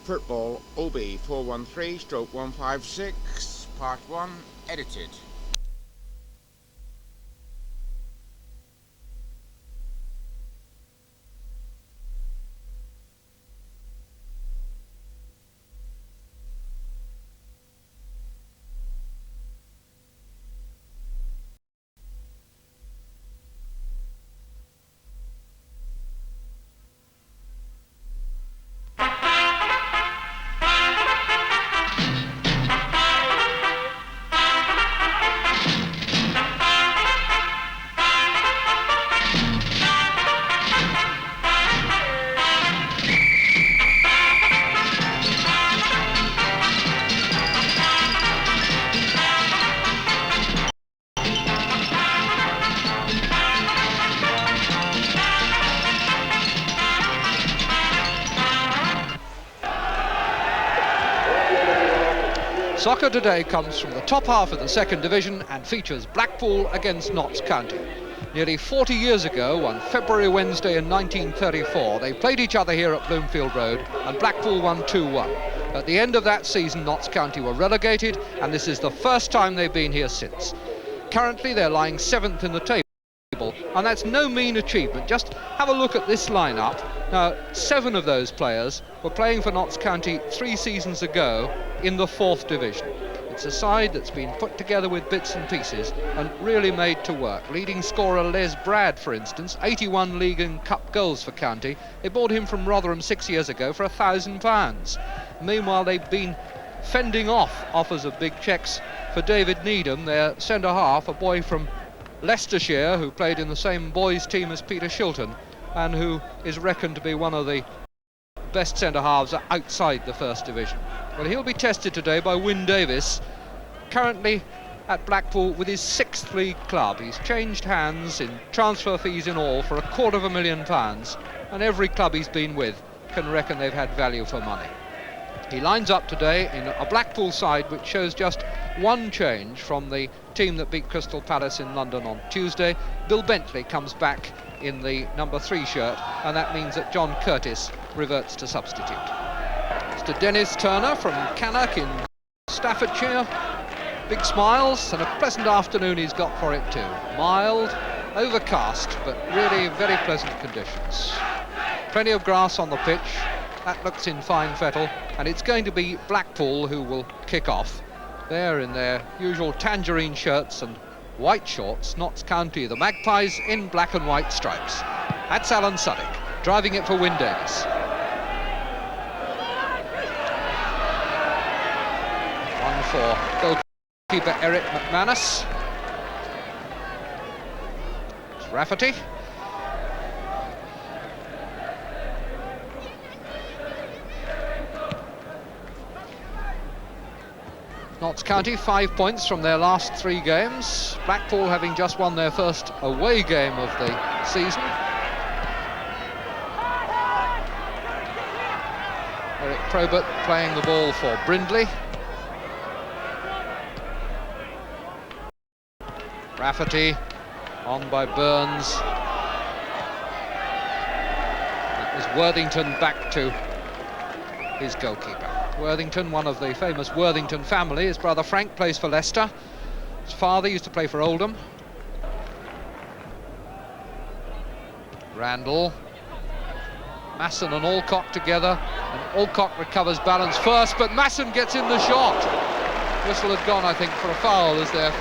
Football OB 413/156, Part 1, edited. Soccer today comes from the top half of the second division and features Blackpool against Notts County. Nearly 40 years ago, on February Wednesday in 1934, they played each other here at Bloomfield Road and Blackpool won 2-1. At the end of that season, Notts County were relegated, and this is the first time they've been here since. Currently, they're lying 7th in the table, and that's no mean achievement. Just have a look at this lineup. Now, 7 of those players were playing for Notts County 3 seasons ago in the 4th division. It's a side that's been put together with bits and pieces and really made to work. Leading scorer Les Brad, for instance, 81 league and cup goals for County. They bought him from Rotherham 6 years ago for £1,000. Meanwhile, they've been fending off offers of big cheques for David Needham, their centre-half, a boy from Leicestershire who played in the same boys' team as Peter Shilton and who is reckoned to be one of the best centre-halves outside the first division. Well, he'll be tested today by Wyn Davis, currently at Blackpool with his 6th league club. He's changed hands in transfer fees in all for £250,000, and every club he's been with can reckon they've had value for money. He lines up today in a Blackpool side which shows just one change from the team that beat Crystal Palace in London on Tuesday. Bill Bentley comes back in the number 3 shirt, and that means that John Curtis reverts to substitute. Mr. Dennis Turner from Cannock in Staffordshire. Big smiles, and a pleasant afternoon he's got for it too. Mild, overcast, but really very pleasant conditions. Plenty of grass on the pitch. That looks in fine fettle, and it's going to be Blackpool who will kick off. They're in their usual tangerine shirts and white shorts. Notts County, the Magpies, in black and white stripes. That's Alan Suddick, driving it for Wyn Davis. One for goalkeeper Eric McManus. It's Rafferty. Notts County 5 points from their last 3 games. Blackpool having just won their first away game of the season. Eric Probert playing the ball for Brindley. Rafferty on by Burns. That was Worthington back to his goalkeeper. Worthington, one of the famous Worthington family. His brother Frank plays for Leicester. His father used to play for Oldham. Randall. Masson and Alcock together, and Alcock recovers balance first, but Masson gets in the shot. Whistle had gone, I think, for a foul as their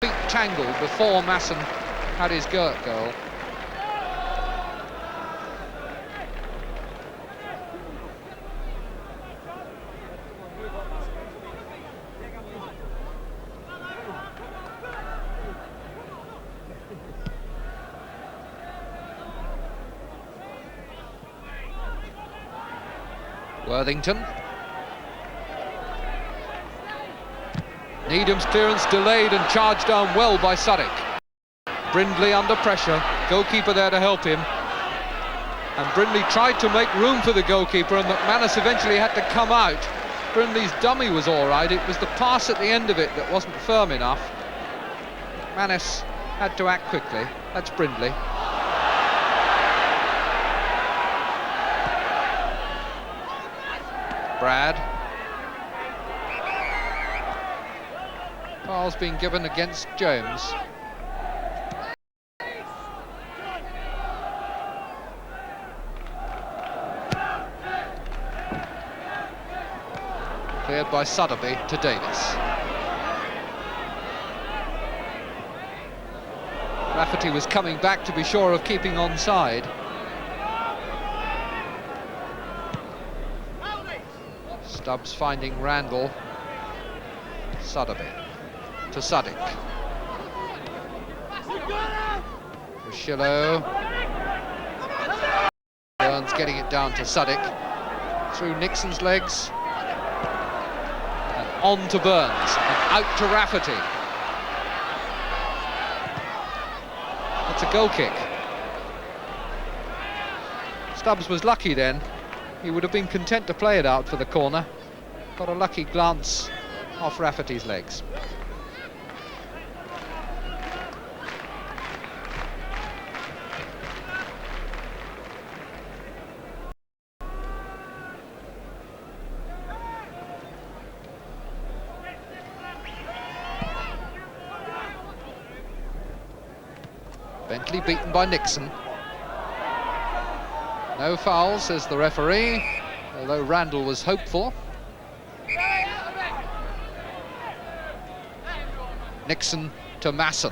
feet tangled before Masson had his go at goal. Worthington. Needham's clearance delayed and charged down well by Suddick. Brindley under pressure, goalkeeper there to help him. And Brindley tried to make room for the goalkeeper, and McManus eventually had to come out. Brindley's dummy was all right, it was the pass at the end of it that wasn't firm enough. McManus had to act quickly. That's Brindley. Brad. Foul's been given against James. Cleared by Sotheby to Davis. Rafferty was coming back to be sure of keeping onside. Stubbs finding Randall. Sotheby to Sadiq. Rosillo. Burns getting it down to Sadiq. Through Nixon's legs. And on to Burns. And out to Rafferty. That's a goal kick. Stubbs was lucky then. He would have been content to play it out for the corner. Got a lucky glance off Rafferty's legs. Bentley beaten by Nixon. No foul, says the referee, although Randall was hopeful. Nixon to Masson.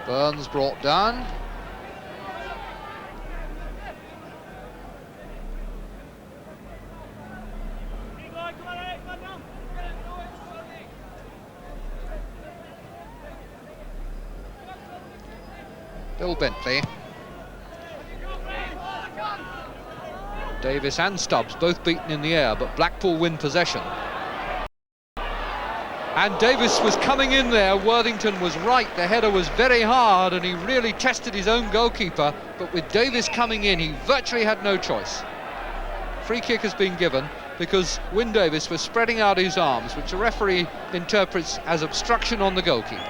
Burns brought down. Bill Bentley. Davis and Stubbs both beaten in the air, but Blackpool win possession. And Davis was coming in there. Worthington was right. The header was very hard and he really tested his own goalkeeper, but with Davis coming in, he virtually had no choice. Free kick has been given because Wyn Davis was spreading out his arms, which the referee interprets as obstruction on the goalkeeper.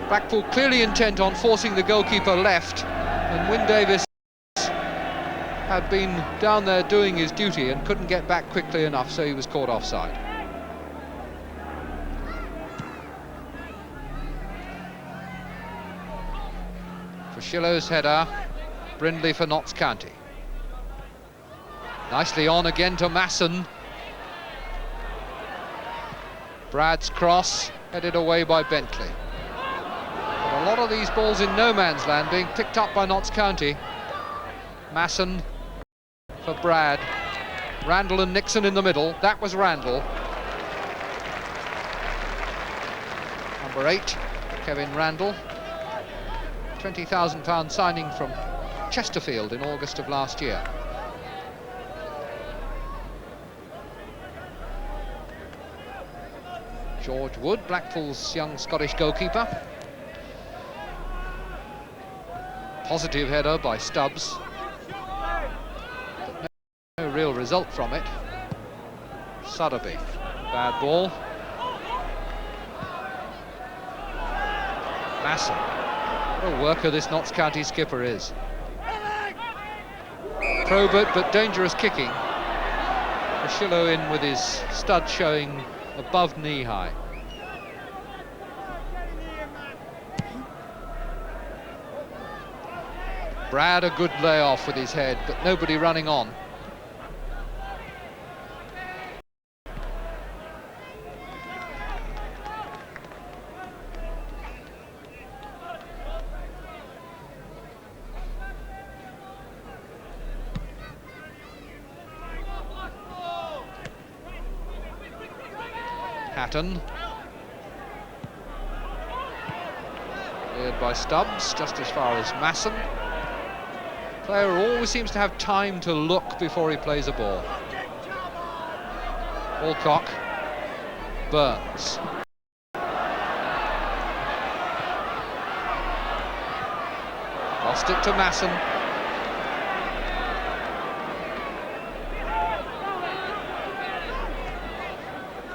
Blackpool clearly intent on forcing the goalkeeper left, and Wyn Davis had been down there doing his duty and couldn't get back quickly enough, so he was caught offside. For Shillow's header, Brindley for Notts County. Nicely on again to Masson. Brad's cross, headed away by Bentley. But a lot of these balls in no man's land being picked up by Notts County. Masson for Brad. Randall and Nixon in the middle. That was Randall. Number 8, Kevin Randall. £20,000 signing from Chesterfield in August of last year. George Wood, Blackpool's young Scottish goalkeeper. Positive header by Stubbs. But no real result from it. Sotheby, bad ball. Masson. What a worker this Notts County skipper is. Probert, but dangerous kicking. Rosillo in with his stud showing above knee high. Brad a good layoff with his head, but nobody running on. Hatton. Cleared by Stubbs, just as far as Masson. Player always seems to have time to look before he plays a ball. Alcock. Burns. Passed it to Masson.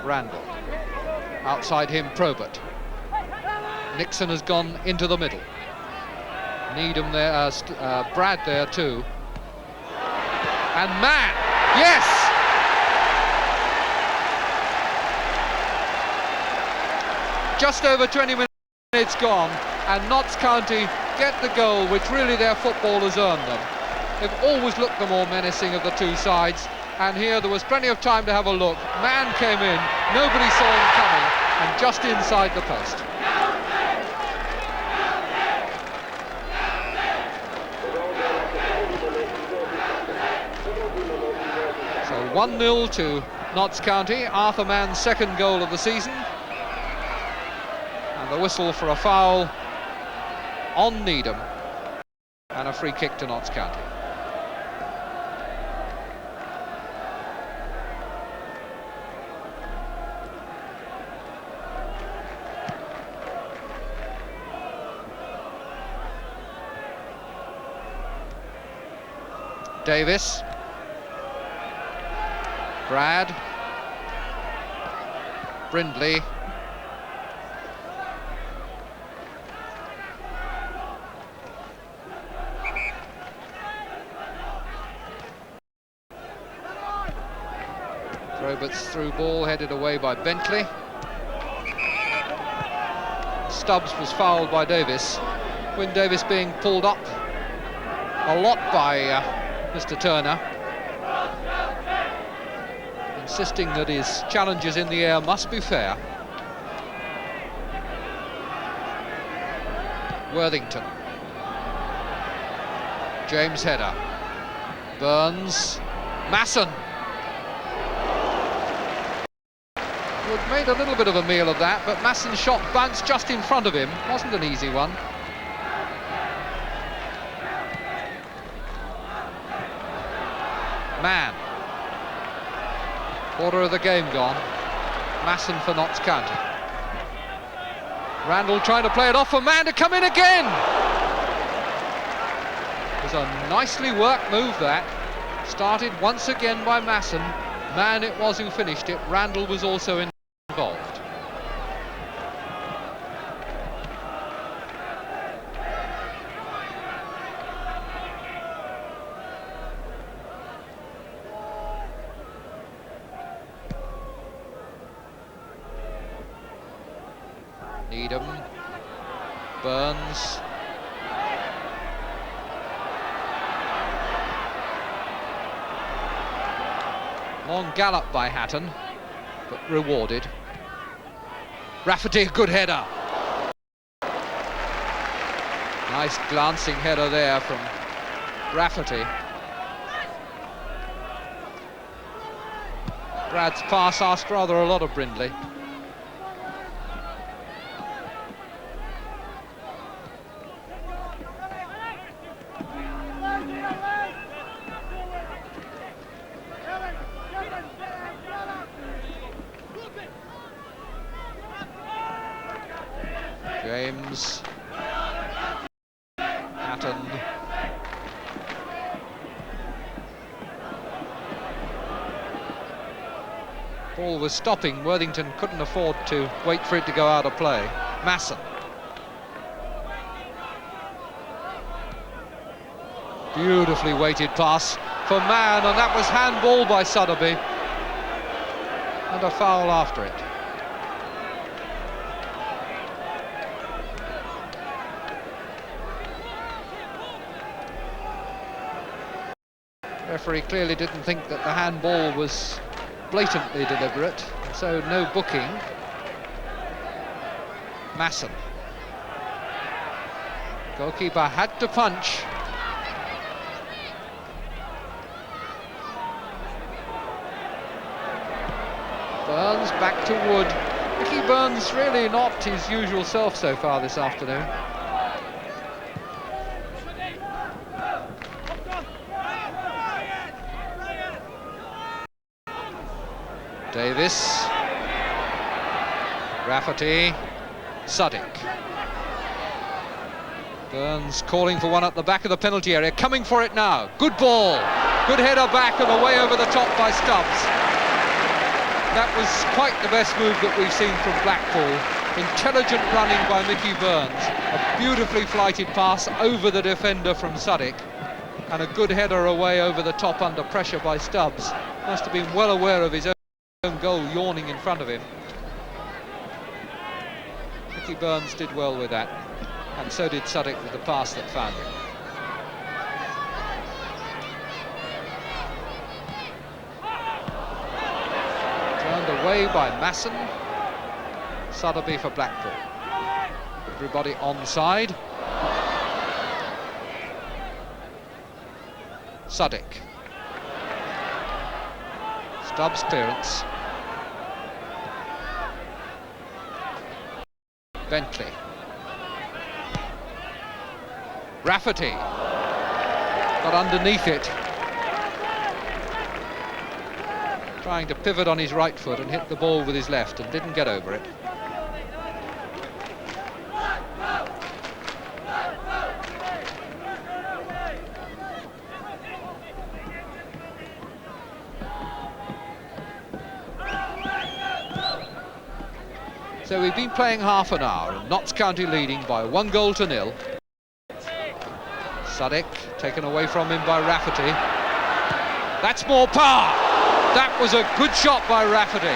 Randall. Outside him, Probert. Nixon has gone into the middle. Needham there, Brad there too. And Mann, yes! Just over 20 minutes gone, and Notts County get the goal which really their footballers earned them. They've always looked the more menacing of the two sides, and here there was plenty of time to have a look. Mann came in, nobody saw him coming, and just inside the post. So 1-0 to Notts County, Arthur Mann's second goal of the season. And the whistle for a foul on Needham, and a free kick to Notts County. Davis, Brad, Brindley, Roberts through ball headed away by Bentley. Stubbs was fouled by Davis. Wyn Davis being pulled up a lot by Mr. Turner, insisting that his challenges in the air must be fair. Worthington, James header, Burns, Masson. Wood made a little bit of a meal of that, but Masson's shot bounced just in front of him. Wasn't an easy one. Mann. Quarter of the game gone. Masson for Notts County. Randall trying to play it off for Mann to come in again. It was a nicely worked move that. Started once again by Masson. Mann it was who finished it. Randall was also involved. Needham, Burns, long gallop by Hatton, but rewarded. Rafferty, good header. Nice glancing header there from Rafferty. Brad's pass asked rather a lot of Brindley. James, Hatton, ball was stopping. Worthington couldn't afford to wait for it to go out of play. Masson, beautifully weighted pass for Mann, and that was handball by Sotheby, and a foul after it. Referee clearly didn't think that the handball was blatantly deliberate, so no booking. Masson. Goalkeeper had to punch. Burns back to Wood. Mickey Burns really not his usual self so far this afternoon. Davis, Rafferty, Suddick. Burns calling for one at the back of the penalty area, coming for it now. Good ball, good header back and away over the top by Stubbs. That was quite the best move that we've seen from Blackpool. Intelligent running by Mickey Burns, a beautifully flighted pass over the defender from Suddick, and a good header away over the top under pressure by Stubbs. Must have been well aware of his own goal yawning in front of him. Mickey Burns did well with that, and so did Suddick with the pass that found him. Turned away by Masson. Sotheby for Blackpool. Everybody onside. Suddick. Stubbs clearance. Bentley. Rafferty got underneath it, trying to pivot on his right foot and hit the ball with his left and didn't get over it. So we've been playing half an hour and Notts County leading by 1-0. Suddick taken away from him by Rafferty. That's more power. That was a good shot by Rafferty.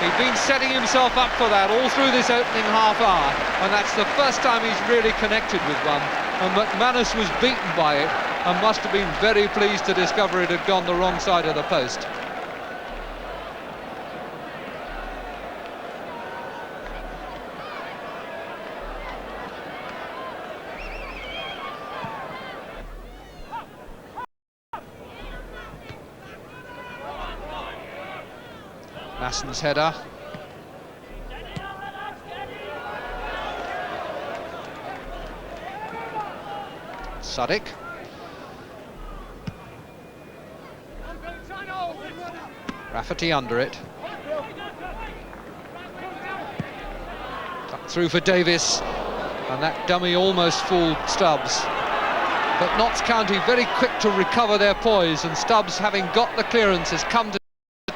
He'd been setting himself up for that all through this opening half hour, and that's the first time he's really connected with one. And McManus was beaten by it and must have been very pleased to discover it had gone the wrong side of the post. Masson's header. Suddick. Rafferty under it. Cut through for Davis, and that dummy almost fooled Stubbs. But Notts County very quick to recover their poise, and Stubbs, having got the clearance, has come to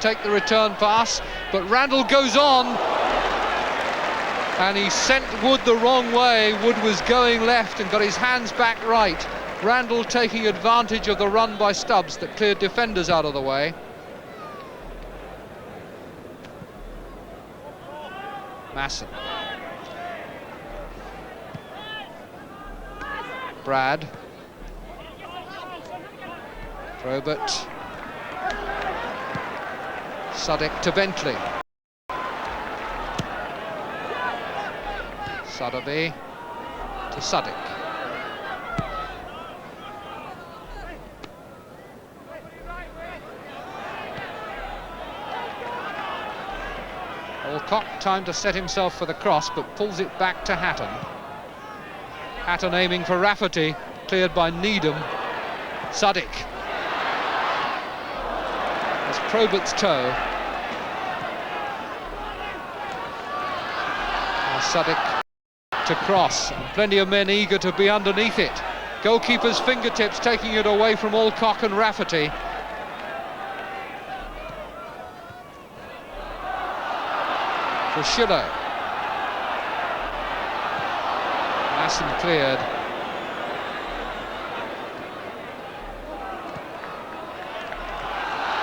take the return pass, but Randall goes on and he sent Wood the wrong way. Wood was going left and got his hands back right. Randall taking advantage of the run by Stubbs that cleared defenders out of the way. Masson. Brad. Probert. Suddick to Bentley. Sotheby to Suddick. Alcock, time to set himself for the cross, but pulls it back to Hatton. Hatton aiming for Rafferty, cleared by Needham. Suddick. That's Probert's toe. Now Suddick to cross, and plenty of men eager to be underneath it. Goalkeeper's fingertips taking it away from Alcock and Rafferty. For Schiller. Masson cleared.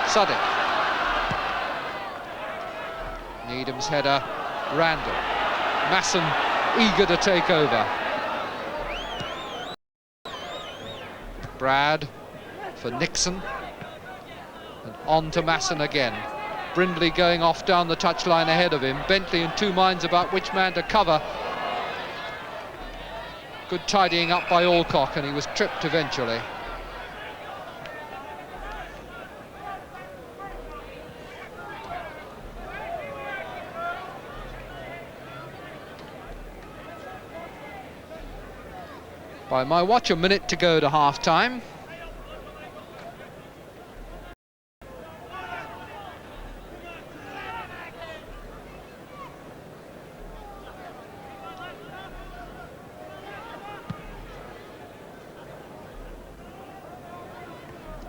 Suddick. Needham's header. Randall. Masson eager to take over. Brad for Nixon. And on to Masson again. Brindley going off down the touchline ahead of him. Bentley in two minds about which man to cover. Good tidying up by Alcock, and he was tripped eventually. By my watch, a minute to go to half-time.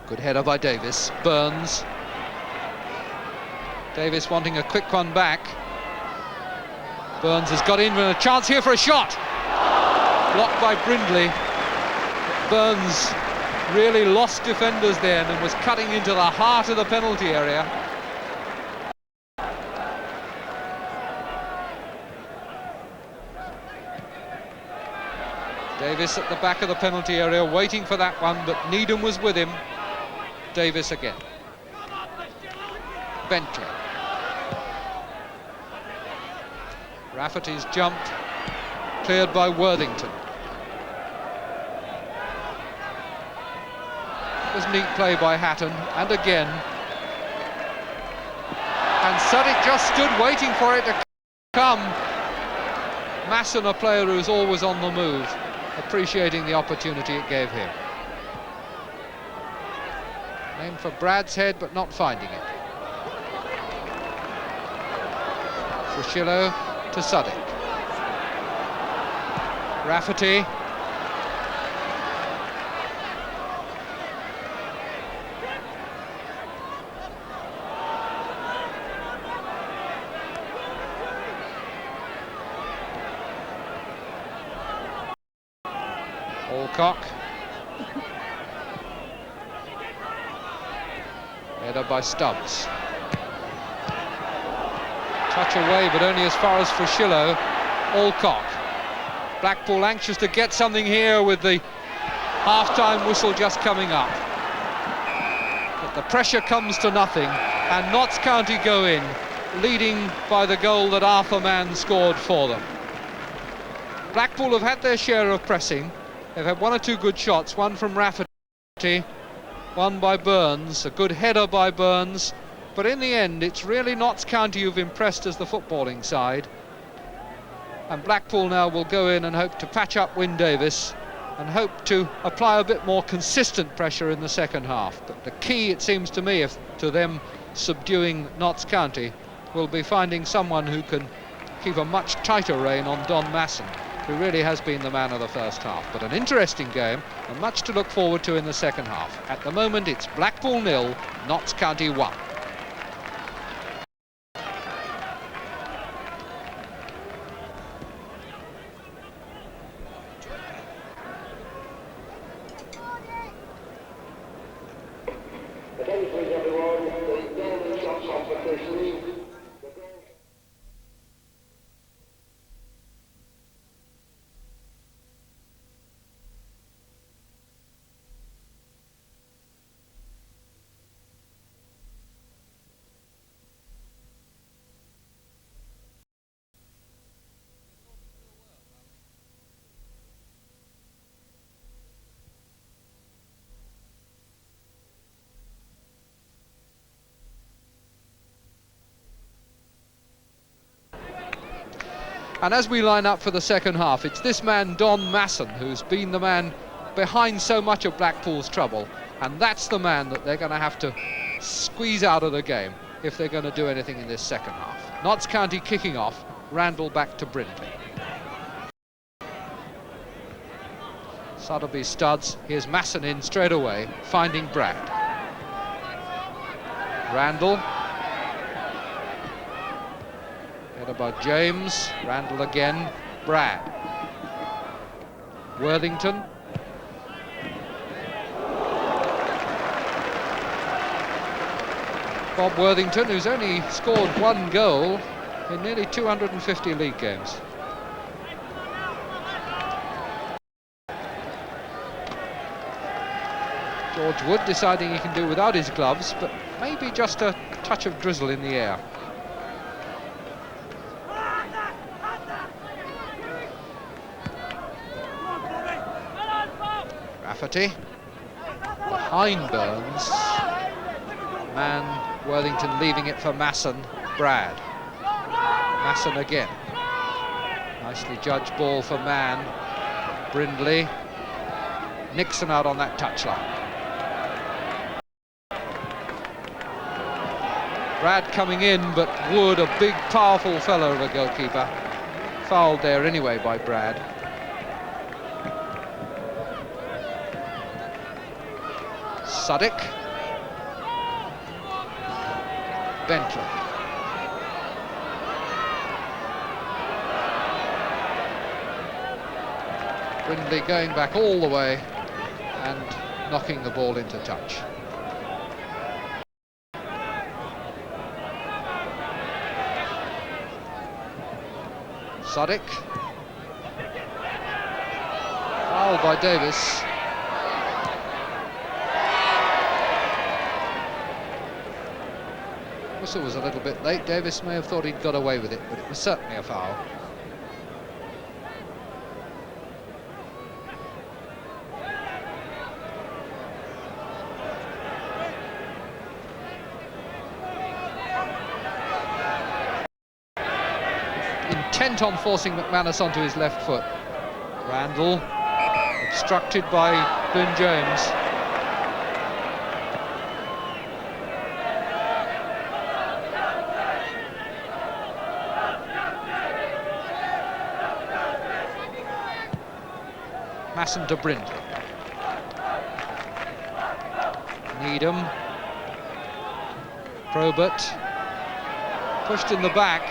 Good header by Davis. Burns. Davis wanting a quick one back. Burns has got in with a chance here for a shot. Blocked by Brindley. Burns really lost defenders then and was cutting into the heart of the penalty area. Davis at the back of the penalty area waiting for that one, but Needham was with him. Davis again. Bentley. Rafferty's jumped, cleared by Worthington. It was neat play by Hatton, and again. And Suddick just stood waiting for it to come. Masson, a player who's always on the move, appreciating the opportunity it gave him. Aimed for Brad's head, but not finding it. Fushillo to Suddick. Rafferty. Alcock. Header by Stubbs. Touch away, but only as far as Fushillo. Alcock. Blackpool anxious to get something here with the half-time whistle just coming up. But the pressure comes to nothing, and Notts County go in, leading by the goal that Arthur Mann scored for them. Blackpool have had their share of pressing. They've had one or two good shots, one from Rafferty, one by Burns, a good header by Burns. But in the end, it's really Notts County who've impressed as the footballing side. And Blackpool now will go in and hope to patch up Wyn Davis and hope to apply a bit more consistent pressure in the second half. But the key, it seems to me, to them subduing Notts County will be finding someone who can keep a much tighter rein on Don Masson, who really has been the man of the first half. But an interesting game and much to look forward to in the second half. At the moment, it's Blackpool 0, Notts County 1. And as we line up for the second half, it's this man, Don Masson, who's been the man behind so much of Blackpool's trouble. And that's the man that they're going to have to squeeze out of the game if they're going to do anything in this second half. Notts County kicking off, Randall back to Brindley. Sotheby studs, here's Masson in straight away, finding Brad. Randall. Header by James, Randall again, Brad. Worthington. Bob Worthington, who's only scored one goal in nearly 250 league games. George Wood deciding he can do without his gloves, but maybe just a touch of drizzle in the air. Rafferty behind Burns. Man, Worthington leaving it for Masson. Brad. Masson again. Nicely judged ball for Mann. Brindley. Nixon out on that touchline. Brad coming in, but Wood, a big, powerful fellow of a goalkeeper, fouled there anyway by Brad. Suddick. Bentley. Brindley going back all the way and knocking the ball into touch. Suddick. Foul by Davis. Whistle was a little bit late. Davis may have thought he'd got away with it, but it was certainly a foul. Intent on forcing McManus onto his left foot. Randall obstructed by Glyn James. Masson to Brindley. Needham. Probert. Pushed in the back.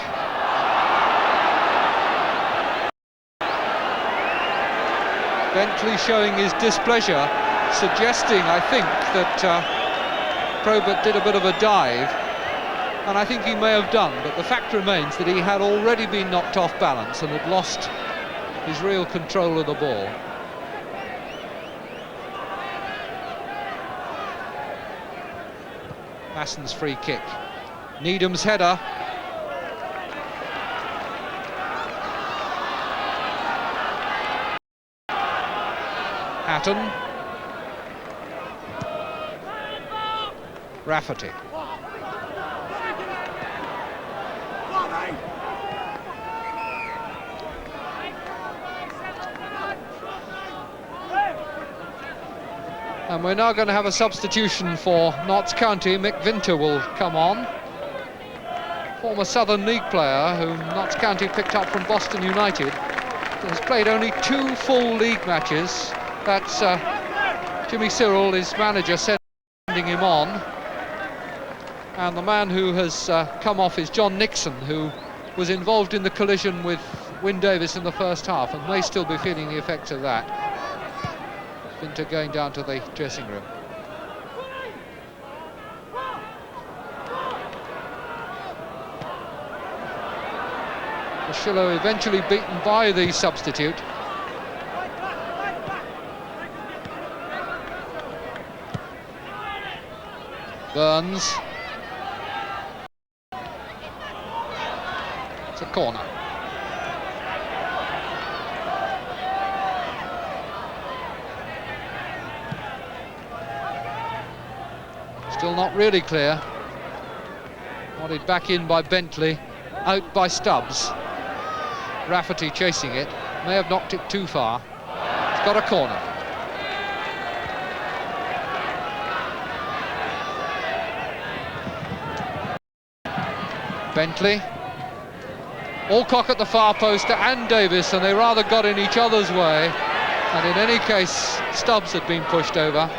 Bentley showing his displeasure, suggesting, I think, that Probert did a bit of a dive, and I think he may have done, but the fact remains that he had already been knocked off balance and had lost his real control of the ball. Masson's free kick. Needham's header. Hatton. Rafferty. And we're now going to have a substitution for Notts County. Mick Vinter will come on. Former Southern League player whom Notts County picked up from Boston United. Has played only 2 full league matches. That's Jimmy Cyril, his manager, sending him on. And the man who has come off is John Nixon, who was involved in the collision with Wyn Davis in the first half and may still be feeling the effects of that. Vinter going down to the dressing room. Schillo eventually beaten by the substitute. Burns. It's a corner. Still not really clear. Wanted back in by Bentley, out by Stubbs. Rafferty chasing it, may have knocked it too far. It's got a corner. Bentley. Alcock at the far post and Davis, and they rather got in each other's way. And in any case, Stubbs had been pushed over.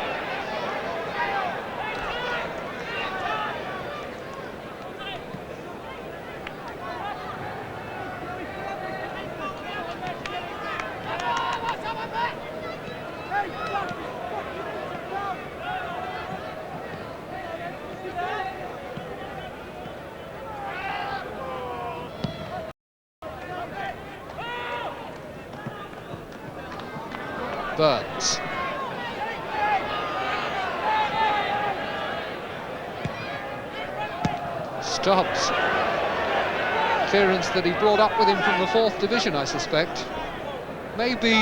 Burns. Stubbs. Clearance that he brought up with him from the 4th division, I suspect. Maybe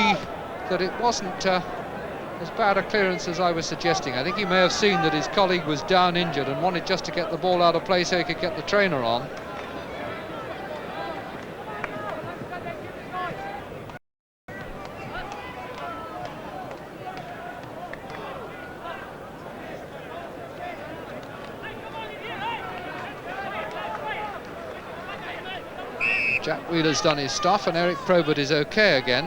that it wasn't as bad a clearance as I was suggesting. I think he may have seen that his colleague was down injured and wanted just to get the ball out of play so he could get the trainer on. Jack Wheeler's done his stuff and Eric Probert is okay again.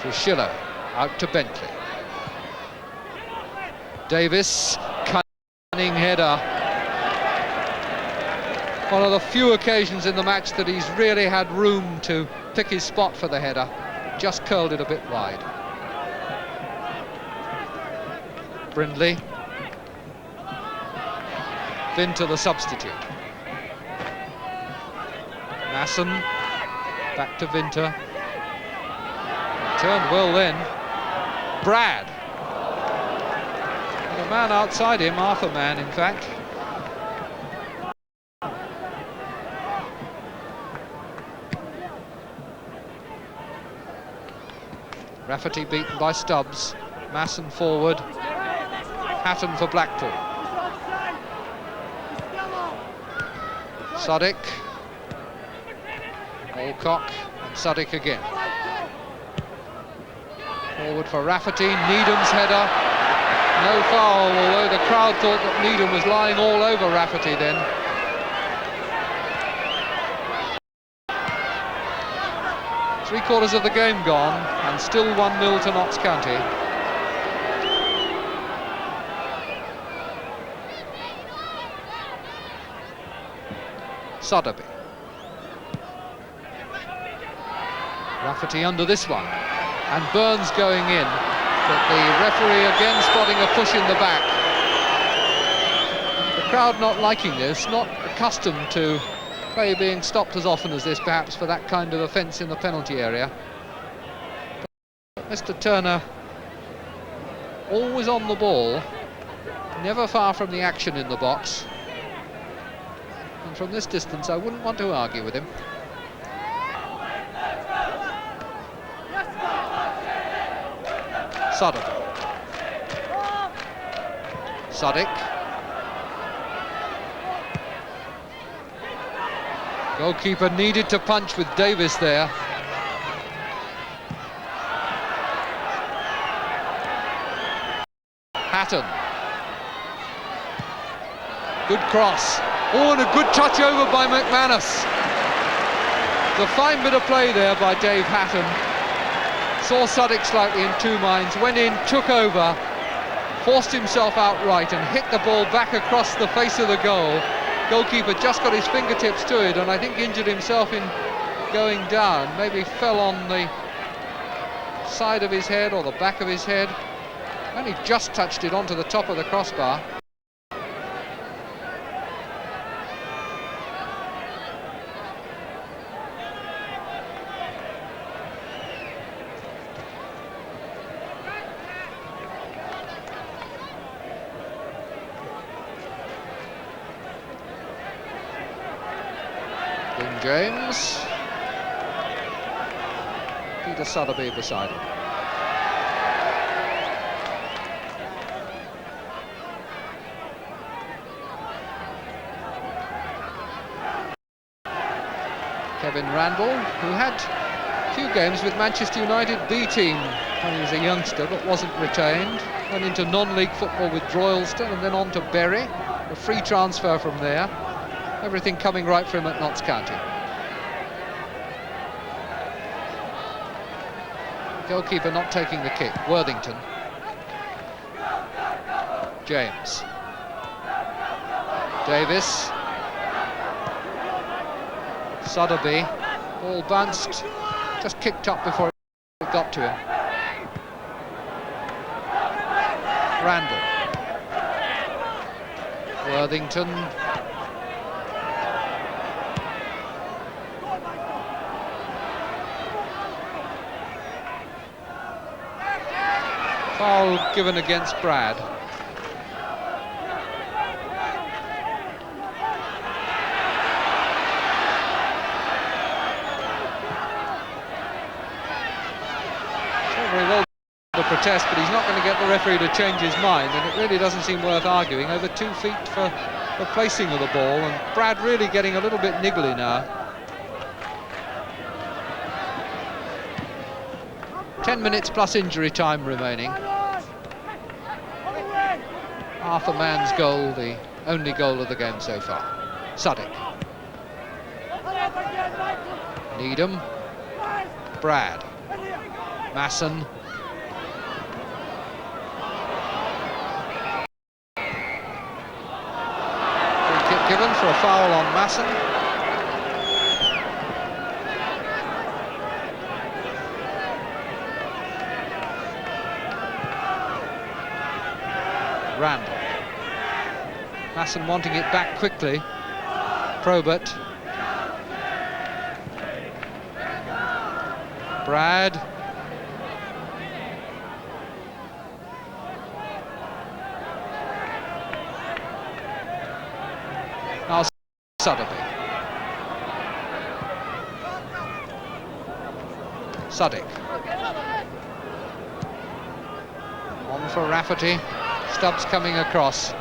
to Schiller, out to Bentley. Davis, cunning header. One of the few occasions in the match that he's really had room to pick his spot for the header. Just curled it a bit wide. Brindley. Winter the substitute. Masson, back to Winter. Turned well then. Brad. And a man outside him, Arthur Mann in fact. Rafferty beaten by Stubbs. Masson forward. Hatton for Blackpool. Suddick. Alcock and Suddick again. Forward for Rafferty. Needham's header. No foul, although the crowd thought that Needham was lying all over Rafferty then. Three-quarters of the game gone, and still 1-0 to Notts County. Sotheby. Rafferty under this one, and Burns going in, but the referee again spotting a push in the back. The crowd not liking this, not accustomed to play being stopped as often as this, perhaps, for that kind of offence in the penalty area. But Mr. Turner, always on the ball, never far from the action in the box. And from this distance, I wouldn't want to argue with him. Suddick. Suddick. Goalkeeper needed to punch with Davis there. Hatton. Good cross. Oh, and a good touch over by McManus. The fine bit of play there by Dave Hatton. Saw Suddick slightly in two minds, went in, took over, forced himself outright and hit the ball back across the face of the goal. Goalkeeper just got his fingertips to it and I think injured himself in going down. Maybe fell on the side of his head or the back of his head. Only just touched it onto the top of the crossbar. James. Peter Sotheby beside him. Kevin Randall, who had a few games with Manchester United B team when he was a youngster but wasn't retained. Went into non-league football with Droylsden and then on to Bury. A free transfer from there. Everything coming right for him at Notts County. Goalkeeper not taking the kick. Worthington. James. Davis. Sotheby. Ball bounced. Just kicked up before it got to him. Randall. Worthington. Foul given against Brad. It's not very well to protest, but he's not going to get the referee to change his mind, and it really doesn't seem worth arguing. Over 2 feet for the placing of the ball, and Brad really getting a little bit niggly now. 10 minutes plus injury time remaining. Arthur Mann's goal, the only goal of the game so far. Suddick. Needham. Brad. Masson. Free kick given for a foul on Masson. Randall. Masson wanting it back quickly. Probert. Brad. Now Suddaby. Suddick. On for Rafferty. Stubbs coming across.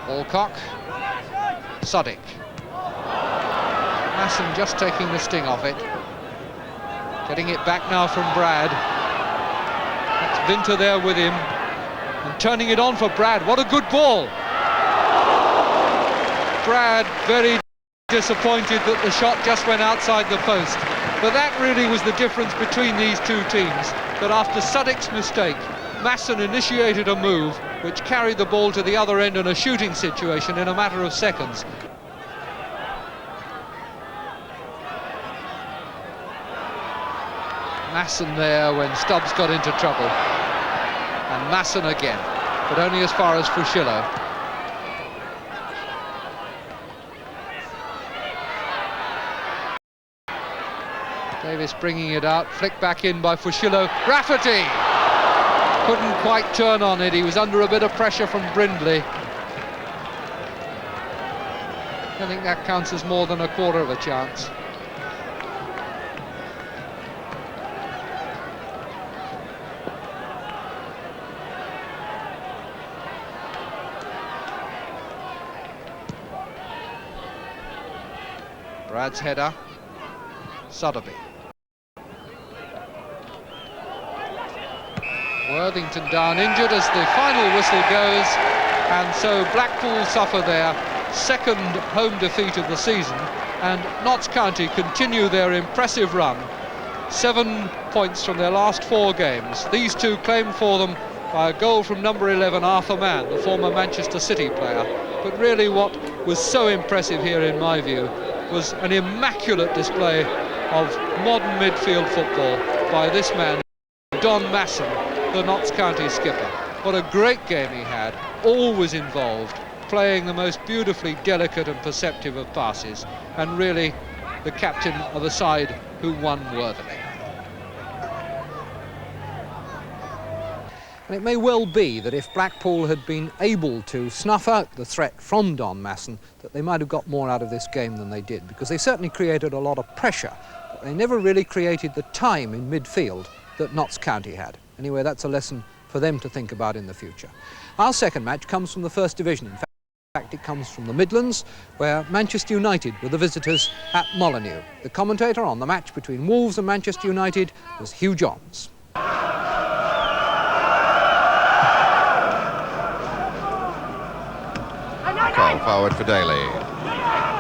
Alcock. Suddick. Masson just taking the sting off it. Getting it back now from Brad. That's Winter there with him. And turning it on for Brad. What a good ball. Brad very disappointed that the shot just went outside the post. But that really was the difference between these two teams. That after Suddick's mistake, Masson initiated a move which carried the ball to the other end in a shooting situation in a matter of seconds. Masson there when Stubbs got into trouble. And Masson again, but only as far as Fushillo. Davis bringing it out, flicked back in by Fushillo. Rafferty! Couldn't quite turn on it, he was under a bit of pressure from Brindley. I think that counts as more than a quarter of a chance. Brad's header. Suddaby. Worthington down injured as the final whistle goes, and so Blackpool suffer their second home defeat of the season, and Notts County continue their impressive run. 7 points from their last 4 games. These two claimed for them by a goal from number 11 Arthur Mann, the former Manchester City player. But really what was so impressive here in my view was an immaculate display of modern midfield football by this man, Don Masson, the Notts County skipper. What a great game he had, always involved, playing the most beautifully delicate and perceptive of passes, and really the captain of a side who won worthily. And it may well be that if Blackpool had been able to snuff out the threat from Don Masson, that they might have got more out of this game than they did, because they certainly created a lot of pressure, but they never really created the time in midfield that Notts County had. Anyway, that's a lesson for them to think about in the future. Our second match comes from the First Division. In fact, it comes from the Midlands, where Manchester United were the visitors at Molineux. The commentator on the match between Wolves and Manchester United was Hugh Johns. Cole forward for Daly.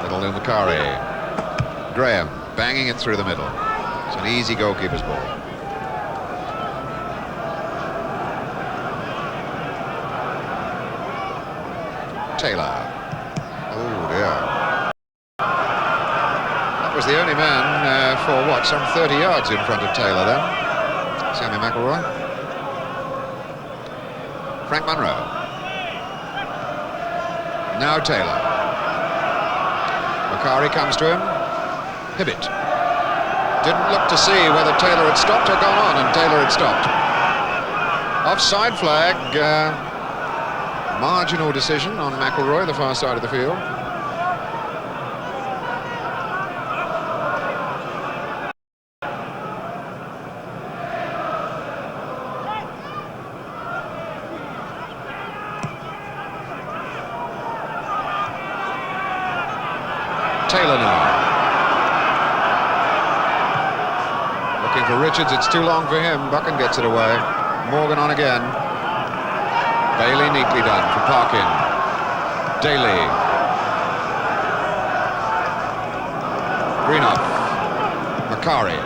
Little Umakari. Graham banging it through the middle. It's an easy goalkeeper's ball. Taylor. Oh dear. That was the only man for what, some 30 yards in front of Taylor then. Sammy McElroy. Frank Munro. Now Taylor. Makari comes to him. Hibbett. Didn't look to see whether Taylor had stopped or gone on, and Taylor had stopped. Offside flag. Marginal decision on McElroy, the far side of the field. Taylor now. Looking for Richards, it's too long for him. Buchan gets it away. Morgan on again. Bailey neatly done for Parkin. Daly. Greenough. Kari.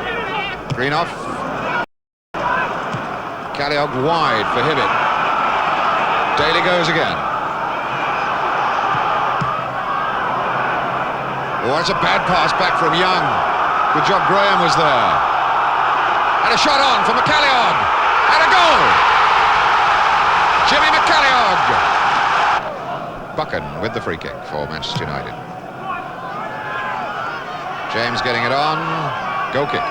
Greenough. Calliope wide for Hibbett. Daly goes again. Oh, it's a bad pass back from Young. Good job Graham was there. And a shot on for McCalliog. And a goal! Jimmy McCalliog. Buchan with the free kick for Manchester United. James getting it on. Goal kick.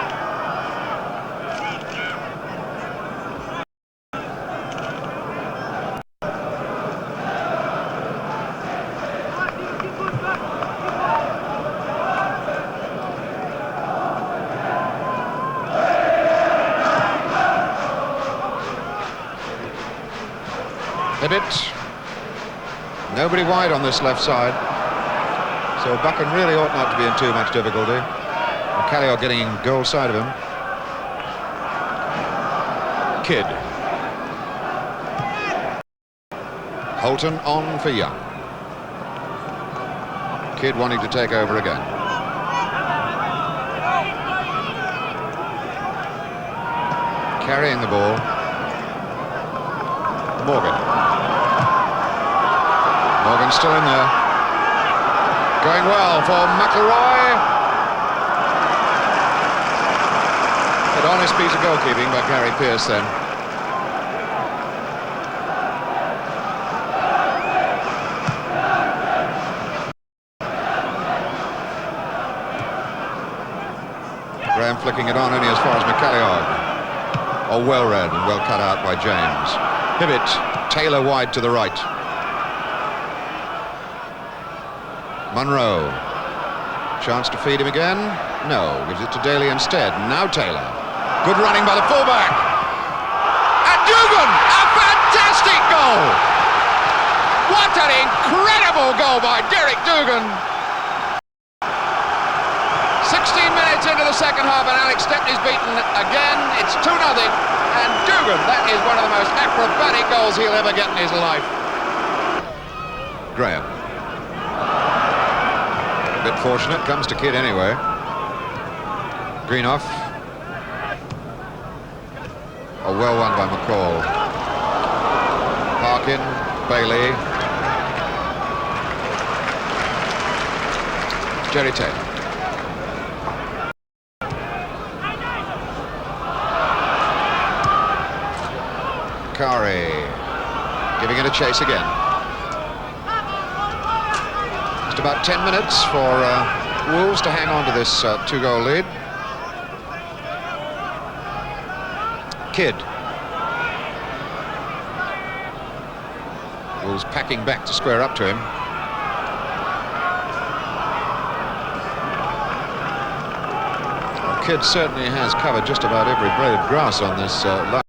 Hibbett. Nobody wide on this left side. So Buchan really ought not to be in too much difficulty. McCalliog getting in goal side of him. Kidd. Holton on for Young. Kidd wanting to take over again. Carrying the ball. Morgan. Morgan still in there. Going well for McElroy. An honest piece of goalkeeping by Gary Pearce then. Graham flicking it on only as far as McCalliog. Oh, well read and well cut out by James. Hibbett, Taylor wide to the right. Munro. Chance to feed him again. No, gives it to Daly instead. Now Taylor. Good running by the fullback. And Dugan! A fantastic goal! What an incredible goal by Derek Dugan! 16 minutes into the second half and Alex Stepney's beaten again. It's 2-0. And Dugan, that is one of the most acrobatic goals he'll ever get in his life. Graham. A bit fortunate, comes to Kidd anyway. Greenough. Oh, well won by McCall. Parkin, Bailey. Jerry Taylor. Kari giving it a chase again. Just about 10 minutes for Wolves to hang on to this 2-goal lead. Kidd. Wolves packing back to square up to him. Well, Kidd certainly has covered just about every blade of grass on this lush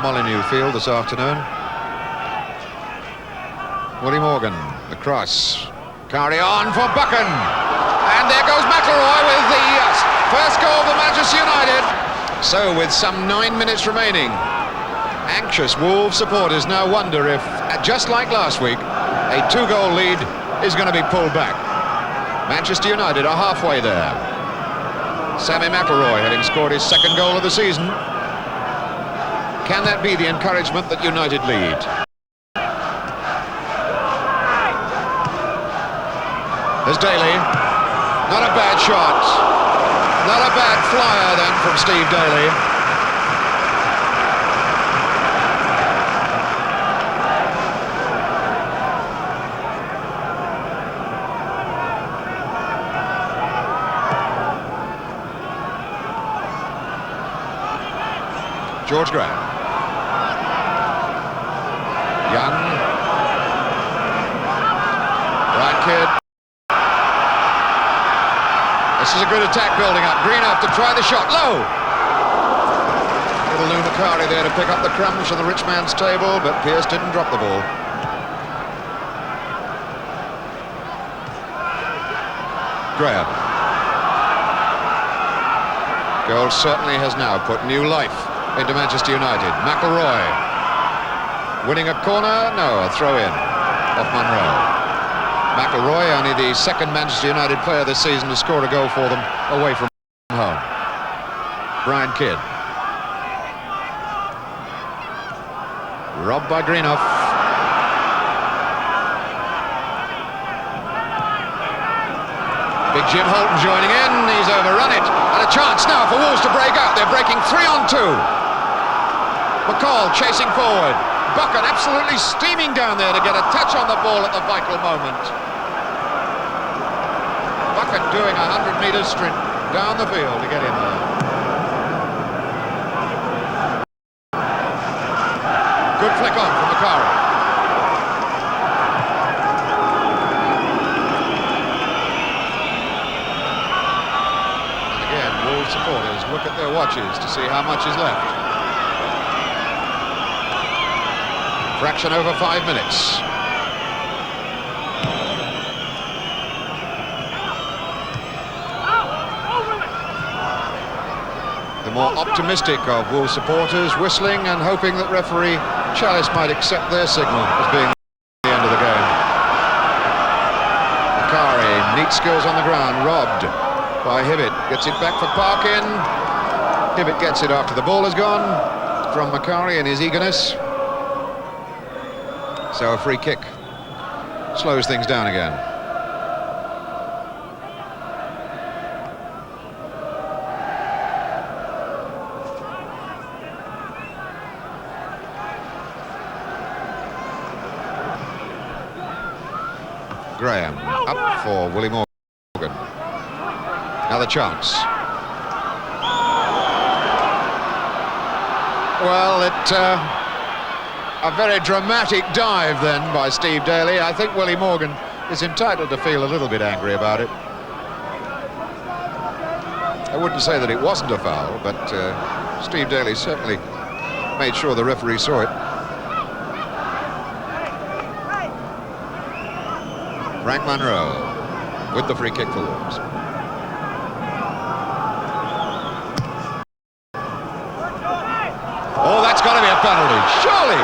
Molyneux field this afternoon. Willie Morgan, the cross. Kari on for Buchan. And there goes McElroy with the first goal for Manchester United. So with some 9 minutes remaining, anxious Wolves supporters now wonder if, just like last week, a 2-goal lead is going to be pulled back. Manchester United are halfway there. Sammy McElroy having scored his second goal of the season. Can that be the encouragement that United lead? There's Daly. Not a bad shot. Not a bad flyer then from Steve Daly. George Graham. Young. Right, Kidd. This is a good attack building up. Greenough to try the shot. Low. Little Lou Macari there to pick up the crumbs from the rich man's table, but Pearce didn't drop the ball. Graham. Goal certainly has now put new life into Manchester United. McElroy. Winning a corner? No, a throw-in off Munro. McElroy, only the second Manchester United player this season to score a goal for them away from home. Brian Kidd. Robbed by Greenough. Big Jim Holton joining in. He's overrun it. And a chance now for Wolves to break out. They're breaking 3 on 2. McCall chasing forward. Buchan absolutely steaming down there to get a touch on the ball at the vital moment. Buchan doing a 100-metre sprint down the field to get in there. Good flick on from Macari. Supporters look at their watches to see how much is left. Fraction over 5 minutes. The more optimistic of Wolves supporters whistling and hoping that referee Chalice might accept their signal as being the end of the game. Macari, neat skills on the ground, robbed by Hibbett, gets it back for Parkin. Hibbett gets it after the ball has gone from Macari in his eagerness. So a free kick slows things down again. Graham up for Willie Morgan. Another chance. Well, a very dramatic dive then by Steve Daly. I think Willie Morgan is entitled to feel a little bit angry about it. I wouldn't say that it wasn't a foul, but Steve Daly certainly made sure the referee saw it. Frank Munro with the free kick for Wolves. Oh, that's got to be a penalty, surely.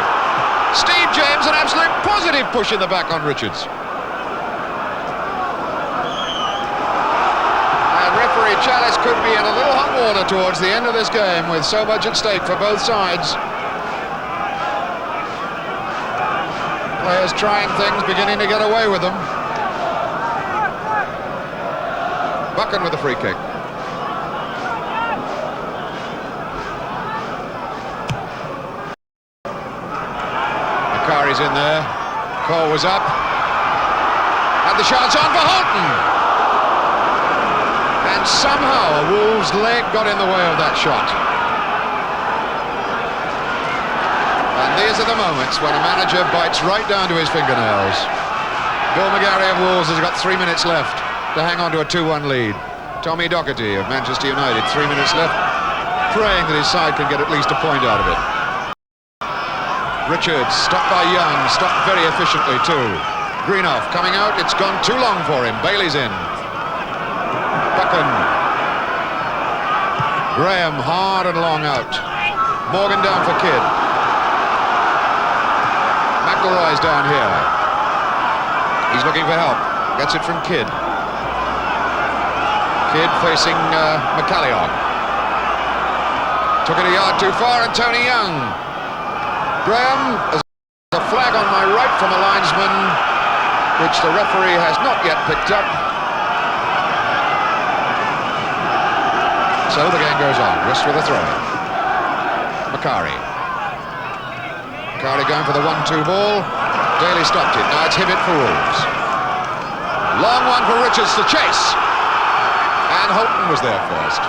Steve James, an absolute positive push in the back on Richards. And referee Chalice could be in a little hot water towards the end of this game with so much at stake for both sides. Players trying things, beginning to get away with them. Buchan with the free kick. Macari's in there. Cole was up. And the shot's on for Holton. And somehow a Wolves' leg got in the way of that shot. And these are the moments when a manager bites right down to his fingernails. Bill McGarry of Wolves has got 3 minutes left to hang on to a 2-1 lead. Tommy Docherty of Manchester United, 3 minutes left, praying that his side can get at least a point out of it. Richards, stopped by Young, stopped very efficiently too. Greenough coming out, it's gone too long for him. Bailey's in. Buchan. Graham hard and long out. Morgan down for Kidd. McElroy's down here. He's looking for help. Gets it from Kidd. Kidd facing McCallion. Took it a yard too far, and Tony Young. Graham has a flag on my right from a linesman, which the referee has not yet picked up. So the game goes on. Wrist with a throw. Macari. Macari going for the 1-2 ball. Daly stopped it. Now it's Hibbett for Wolves. Long one for Richards to chase. And Holton was there first.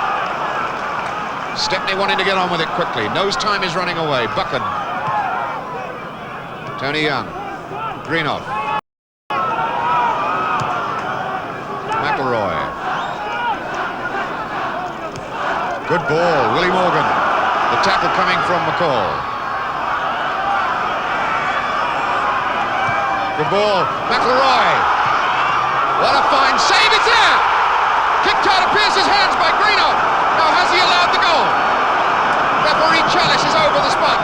Stepney wanting to get on with it quickly. Knows time is running away. Buchan. Tony Young. Greenough. McElroy. Good ball. Willie Morgan. The tackle coming from McCall. Good ball. McElroy. What a fine save. It's there. Kicked out of Pearce's hands by Greenough. Now has he allowed the goal? Referee Chalice is over the spot.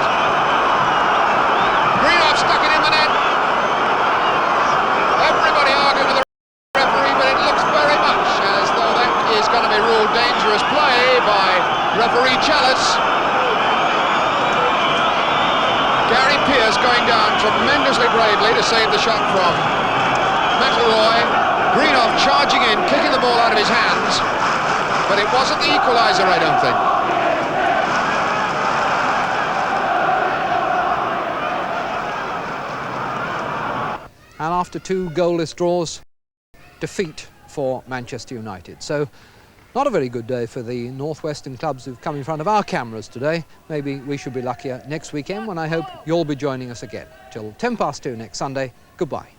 Greenough stuck it in the net. Everybody arguing with the referee, but it looks very much as though that is going to be ruled dangerous play. desperately to save the shot from McIlroy. Greenough charging in, kicking the ball out of his hands, but it wasn't the equaliser, I don't think. And after 2 goalless draws, defeat for Manchester United. So not a very good day for the Northwestern clubs who've come in front of our cameras today. Maybe we should be luckier next weekend, when I hope you'll be joining us again. Till 2:10 next Sunday, goodbye.